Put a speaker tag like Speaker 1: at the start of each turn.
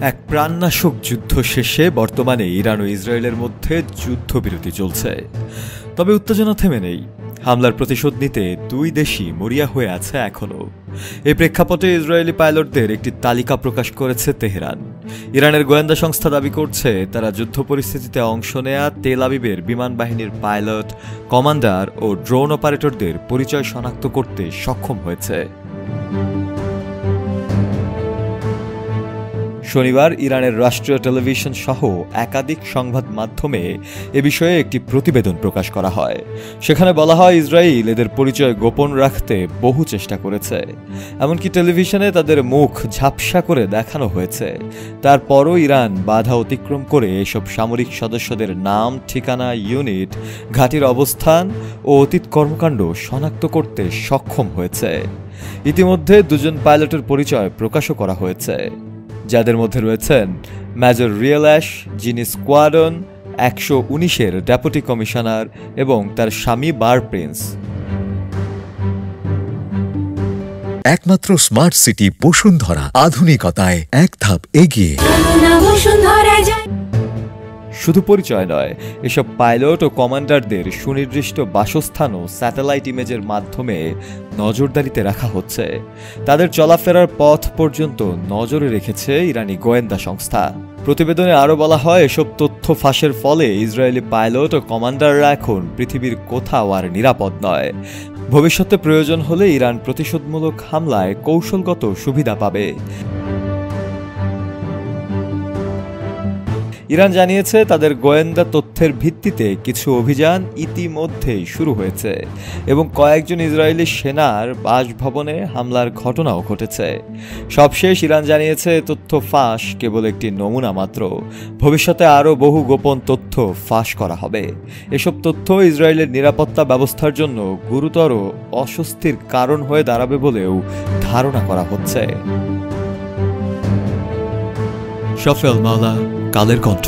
Speaker 1: এক প্রাণনাশক যুদ্ধ শেষে বর্তমানে ইরান ও ইসরায়েলের মধ্যে যুদ্ধবিরতি চলছে। তবে উত্তেজনা থেমে নেই। হামলার প্রতিশোধ নিতে দুই দেশই মরিয়া হয়ে আছে এখনও। এই প্রেক্ষাপটে ইসরায়েলি পাইলটদের একটি তালিকা প্রকাশ করেছে তেহরান। ইরানের গোয়েন্দা সংস্থা দাবি করছে তারা যুদ্ধ পরিস্থিতিতে অংশ নেয়া তেল আবিবের বিমান বাহিনীর পাইলট, কমান্ডার ও ড্রোন অপারেটরদের পরিচয় শনাক্ত করতে সক্ষম হয়েছে। শনিবার ইরানের রাষ্ট্রীয় টেলিভিশন সহ একাধিক সংবাদ মাধ্যমে এ বিষয়ে একটি প্রতিবেদন প্রকাশ করা হয়। সেখানে বলা হয়, ইসরায়েল এদের পরিচয় গোপন রাখতে বহু চেষ্টা করেছে। এমনকি টেলিভিশনে তাদের মুখ ঝাপসা করে দেখানো হয়েছে। তারপরও ইরান বাধা অতিক্রম করে এসব সামরিক সদস্যদের নাম, ঠিকানা, ইউনিট, ঘাঁটির অবস্থান ও অতীত কর্মকাণ্ড শনাক্ত করতে সক্ষম হয়েছে। ইতিমধ্যে দুজন পাইলটের পরিচয় প্রকাশও করা হয়েছে, যাদের মধ্যে রয়েছেন মেজর রিয়েলাশ, যিনি স্কোয়াড্রন 119-এর ডেপুটি কমিশনার, এবং তার স্বামী বার প্রিন্স।
Speaker 2: একমাত্র স্মার্ট সিটি বসুন্ধরা, আধুনিকতায় এক ধাপ এগিয়ে।
Speaker 1: শুধু পরিচয় নয়, এসব পাইলট ও কমান্ডারদের সুনির্দিষ্ট বাসস্থান ও স্যাটেলাইট ইমেজের মাধ্যমে নজরদারিতে রাখা হচ্ছে। তাদের চলাফেরার পথ পর্যন্ত নজরে রেখেছে ইরানি গোয়েন্দা সংস্থা। প্রতিবেদনে আরও বলা হয়, এসব তথ্য ফাঁসের ফলে ইসরায়েলি পাইলট ও কমান্ডাররা এখন পৃথিবীর কোথাও আর নিরাপদ নয়। ভবিষ্যতে প্রয়োজন হলে ইরান প্রতিশোধমূলক হামলায় কৌশলগত সুবিধা পাবে। ইরান জানিয়েছে তাদের গোয়েন্দা তথ্যের ভিত্তিতে কিছু অভিযান ইতিমধ্যেই শুরু হয়েছে এবং কয়েকজন ইসরায়েলি সেনার বাসভবনে হামলার ঘটনাও ঘটেছে। সবশেষ ইরান জানিয়েছে তথ্য ফাঁস কেবল একটি নমুনা মাত্র। ভবিষ্যতে আরও বহু গোপন তথ্য ফাঁস করা হবে। এসব তথ্য ইসরায়েলের নিরাপত্তা ব্যবস্থার জন্য গুরুতর অস্বস্তির কারণ হয়ে দাঁড়াবে বলেও ধারণা করা হচ্ছে।
Speaker 3: শফেল মাওলা, কালের কণ্ঠ।